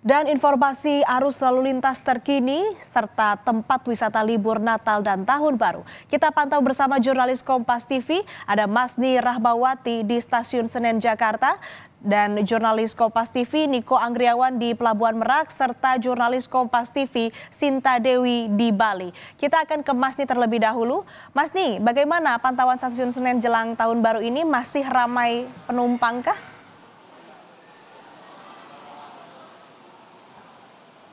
Dan informasi arus lalu lintas terkini serta tempat wisata libur Natal dan Tahun Baru. Kita pantau bersama jurnalis Kompas TV, ada Masni Rahmawati di Stasiun Senen Jakarta dan jurnalis Kompas TV Niko Anggriawan di Pelabuhan Merak serta jurnalis Kompas TV Sinta Dewi di Bali. Kita akan ke Masni terlebih dahulu. Masni, bagaimana pantauan Stasiun Senen jelang Tahun Baru ini, masih ramai penumpang kah?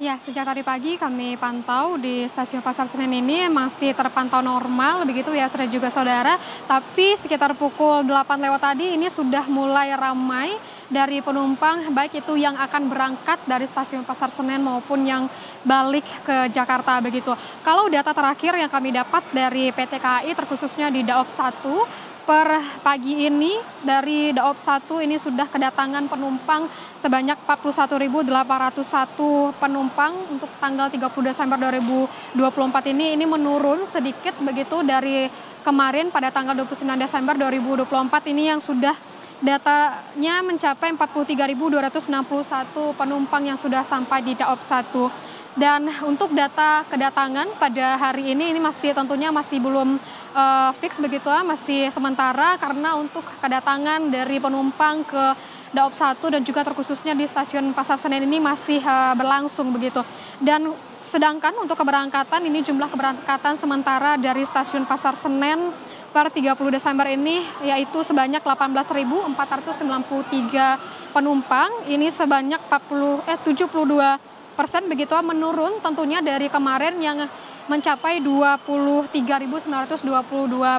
Ya, sejak tadi pagi kami pantau di Stasiun Pasar Senen ini masih terpantau normal begitu ya saudara juga saudara. Tapi sekitar pukul 8 lewat tadi ini sudah mulai ramai dari penumpang baik itu yang akan berangkat dari Stasiun Pasar Senen maupun yang balik ke Jakarta begitu. Kalau data terakhir yang kami dapat dari PT KAI terkhususnya di Daop 1 per pagi ini dari Daop 1 ini sudah kedatangan penumpang sebanyak 41.801 penumpang untuk tanggal 30 Desember 2024 ini menurun sedikit begitu dari kemarin pada tanggal 29 Desember 2024 ini yang sudah datanya mencapai 43.261 penumpang yang sudah sampai di Daop 1. Dan untuk data kedatangan pada hari ini tentunya masih belum fix begitu ya, masih sementara karena untuk kedatangan dari penumpang ke Daop 1 dan juga terkhususnya di Stasiun Pasar Senen ini masih berlangsung begitu. Dan sedangkan untuk keberangkatan ini jumlah keberangkatan sementara dari Stasiun Pasar Senen per 30 Desember ini yaitu sebanyak 18.493 penumpang. Ini sebanyak 72% begitu menurun tentunya dari kemarin yang mencapai 23.922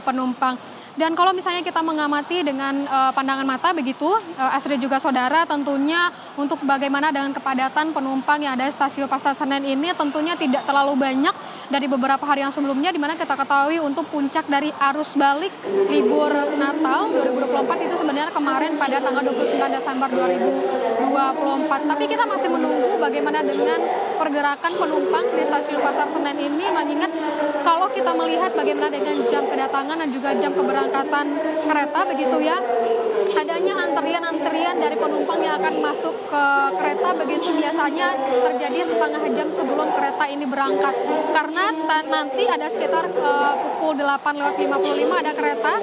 penumpang. Dan kalau misalnya kita mengamati dengan pandangan mata begitu, Asri juga saudara, tentunya untuk bagaimana dengan kepadatan penumpang yang ada di Stasiun Pasar Senen ini tentunya tidak terlalu banyak dari beberapa hari yang sebelumnya, di mana kita ketahui untuk puncak dari arus balik libur Natal 2024 itu sebenarnya kemarin pada tanggal 29 Desember 2024. Tapi kita masih menunggu bagaimana dengan pergerakan penumpang di Stasiun Pasar Senen ini, mengingat kalau kita melihat bagaimana dengan jam kedatangan dan juga jam keberangkatan kereta begitu ya, adanya antrian-antrian dari penumpang yang akan masuk ke kereta begitu biasanya terjadi setengah jam sebelum kereta ini berangkat. Karena nanti ada sekitar pukul 8:55 ada kereta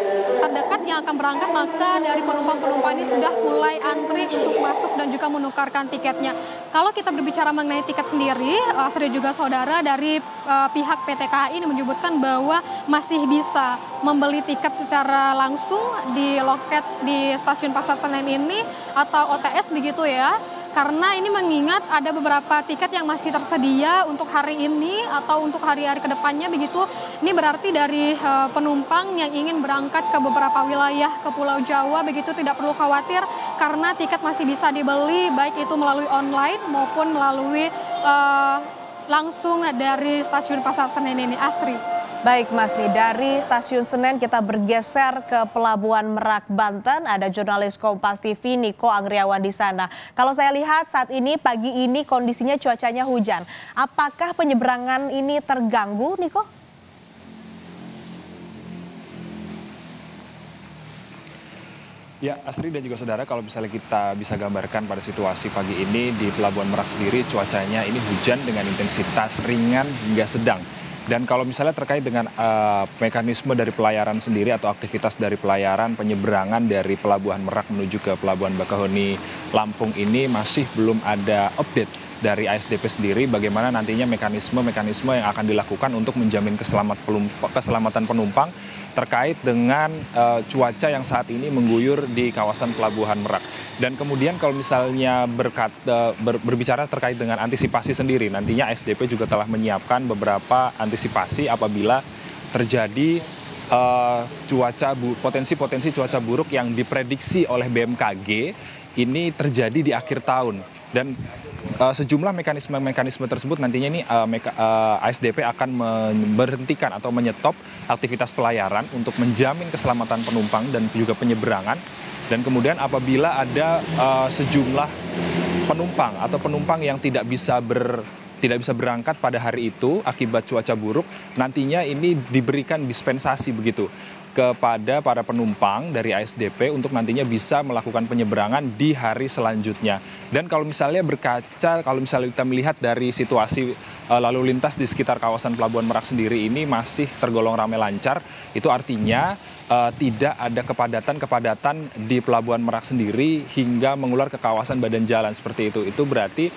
terdekat yang akan berangkat, maka dari penumpang-penumpang ini sudah mulai antri untuk masuk dan juga menukarkan tiketnya. Kalau kita berbicara mengenai tiket sendiri, Asri juga saudara, dari pihak PT KAI ini menyebutkan bahwa masih bisa membeli tiket secara langsung di loket di Stasiun Pasar Senen ini atau OTS begitu ya. Karena ini mengingat ada beberapa tiket yang masih tersedia untuk hari ini atau untuk hari-hari kedepannya begitu. Ini berarti dari penumpang yang ingin berangkat ke beberapa wilayah ke Pulau Jawa begitu tidak perlu khawatir karena tiket masih bisa dibeli baik itu melalui online maupun melalui langsung dari Stasiun Pasar Senen ini. Asri. Baik Masni, dari Stasiun Senen kita bergeser ke Pelabuhan Merak, Banten. Ada jurnalis Kompas TV Niko Anggriawan di sana. Kalau saya lihat saat ini pagi ini kondisinya cuacanya hujan. Apakah penyeberangan ini terganggu, Niko? Ya, Asri dan juga saudara, kalau misalnya kita bisa gambarkan pada situasi pagi ini di Pelabuhan Merak sendiri, cuacanya ini hujan dengan intensitas ringan hingga sedang. Dan kalau misalnya terkait dengan mekanisme dari pelayaran sendiri atau aktivitas dari pelayaran penyeberangan dari Pelabuhan Merak menuju ke Pelabuhan Bakahuni Lampung ini masih belum ada update dari ASDP sendiri bagaimana nantinya mekanisme yang akan dilakukan untuk menjamin keselamatan penumpang terkait dengan cuaca yang saat ini mengguyur di kawasan Pelabuhan Merak. Dan kemudian kalau misalnya berbicara terkait dengan antisipasi sendiri, nantinya ASDP juga telah menyiapkan beberapa antisipasi apabila terjadi potensi cuaca buruk yang diprediksi oleh BMKG ini terjadi di akhir tahun. Dan sejumlah mekanisme tersebut nantinya ini ASDP akan memberhentikan atau menyetop aktivitas pelayaran untuk menjamin keselamatan penumpang dan juga penyeberangan. Dan kemudian apabila ada sejumlah penumpang yang tidak bisa berangkat pada hari itu akibat cuaca buruk, nantinya ini diberikan dispensasi begitu. kepada para penumpang dari ASDP untuk nantinya bisa melakukan penyeberangan di hari selanjutnya. Dan kalau misalnya kalau misalnya kita melihat dari situasi lalu lintas di sekitar kawasan Pelabuhan Merak sendiri ini masih tergolong ramai lancar, itu artinya tidak ada kepadatan di Pelabuhan Merak sendiri hingga mengular ke kawasan badan jalan seperti itu. Itu berarti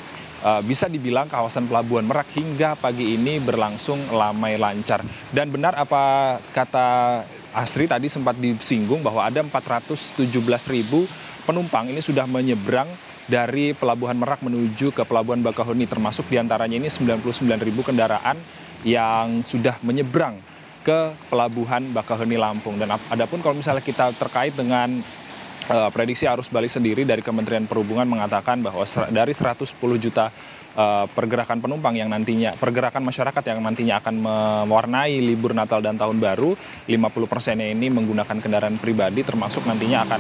bisa dibilang kawasan Pelabuhan Merak hingga pagi ini berlangsung ramai lancar. Dan benar apa kata Asri tadi sempat disinggung bahwa ada 417.000 penumpang ini sudah menyeberang dari Pelabuhan Merak menuju ke Pelabuhan Bakahuni, termasuk diantaranya ini 99.000 kendaraan yang sudah menyeberang ke Pelabuhan Bakahuni Lampung. Dan adapun kalau misalnya kita terkait dengan prediksi arus balik sendiri dari Kementerian Perhubungan mengatakan bahwa dari 110 juta pergerakan penumpang yang nantinya, pergerakan masyarakat yang nantinya akan mewarnai libur Natal dan Tahun Baru, 50%-nya ini menggunakan kendaraan pribadi, termasuk nantinya akan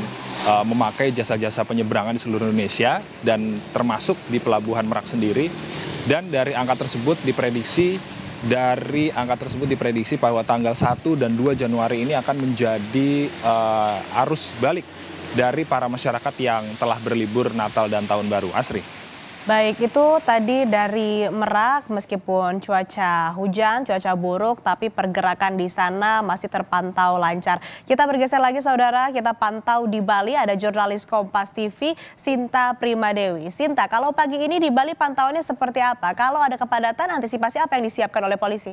memakai jasa-jasa penyeberangan di seluruh Indonesia dan termasuk di Pelabuhan Merak sendiri. Dan dari angka tersebut diprediksi bahwa tanggal 1 dan 2 Januari ini akan menjadi arus balik dari para masyarakat yang telah berlibur Natal dan Tahun Baru. Asri. Baik, itu tadi dari Merak, meskipun cuaca hujan, cuaca buruk, tapi pergerakan di sana masih terpantau lancar. Kita bergeser lagi saudara, kita pantau di Bali, ada jurnalis Kompas TV, Sinta Primadewi. Sinta, kalau pagi ini di Bali pantauannya seperti apa? Kalau ada kepadatan, antisipasi apa yang disiapkan oleh polisi?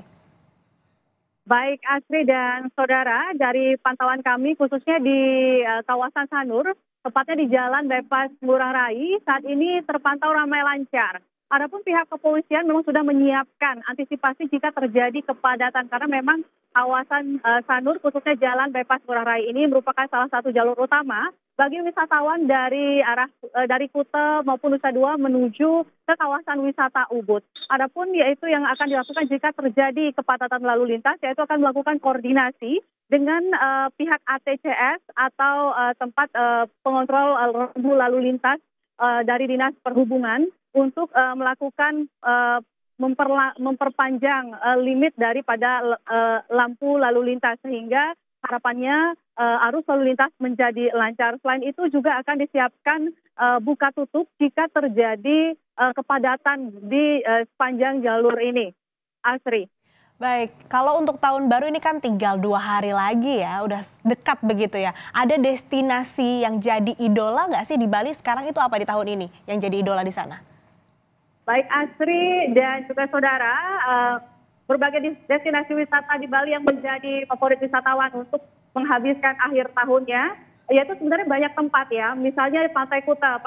Baik Asri dan saudara, dari pantauan kami khususnya di kawasan Sanur, tepatnya di Jalan Bypass Ngurah Rai, saat ini terpantau ramai lancar. Adapun pihak kepolisian memang sudah menyiapkan antisipasi jika terjadi kepadatan karena memang kawasan Sanur khususnya Jalan Bypass Ngurah Rai ini merupakan salah satu jalur utama bagi wisatawan dari Kuta maupun Nusa Dua menuju ke kawasan wisata Ubud. Adapun yaitu yang akan dilakukan jika terjadi kepadatan lalu lintas, yaitu akan melakukan koordinasi dengan pihak ATCS atau tempat pengontrol lalu lintas dari Dinas Perhubungan untuk melakukan memperpanjang limit daripada lampu lalu lintas sehingga harapannya arus lalu lintas menjadi lancar. Selain itu juga akan disiapkan buka tutup jika terjadi kepadatan di sepanjang jalur ini. Asri. Baik, kalau untuk tahun baru ini kan tinggal 2 hari lagi ya, udah dekat begitu ya. Ada destinasi yang jadi idola nggak sih di Bali sekarang, itu apa di tahun ini yang jadi idola di sana? Baik Asri dan juga saudara, berbagai destinasi wisata di Bali yang menjadi favorit wisatawan untuk menghabiskan akhir tahunnya, yaitu sebenarnya banyak tempat ya. Misalnya di Pantai Kuta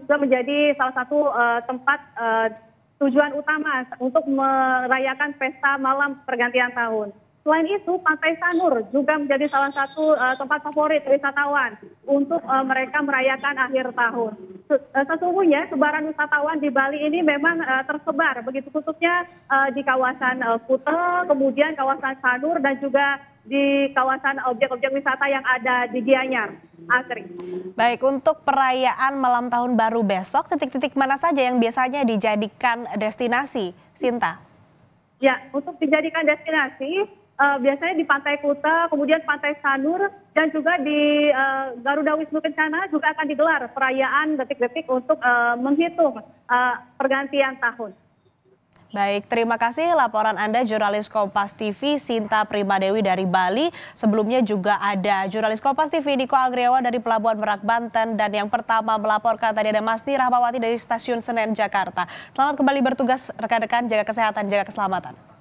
juga menjadi salah satu tempat tujuan utama untuk merayakan pesta malam pergantian tahun. Selain itu, Pantai Sanur juga menjadi salah satu tempat favorit wisatawan untuk mereka merayakan akhir tahun. Sesungguhnya sebaran wisatawan di Bali ini memang tersebar, begitu khususnya di kawasan Kuta, kemudian kawasan Sanur, dan juga di kawasan objek-objek wisata yang ada di Gianyar. Asri. Baik, untuk perayaan malam tahun baru besok, titik-titik mana saja yang biasanya dijadikan destinasi, Sinta? Ya, untuk dijadikan destinasi, biasanya di Pantai Kuta, kemudian Pantai Sanur, dan juga di Garuda Wisnu Kencana juga akan digelar perayaan detik-detik untuk menghitung pergantian tahun. Baik, terima kasih laporan Anda jurnalis Kompas TV Sinta Primadewi dari Bali. Sebelumnya juga ada jurnalis Kompas TV Niko Agriawan dari Pelabuhan Merak Banten, dan yang pertama melaporkan tadi ada Masni Rahmawati dari Stasiun Senen Jakarta. Selamat kembali bertugas rekan-rekan, jaga kesehatan, jaga keselamatan.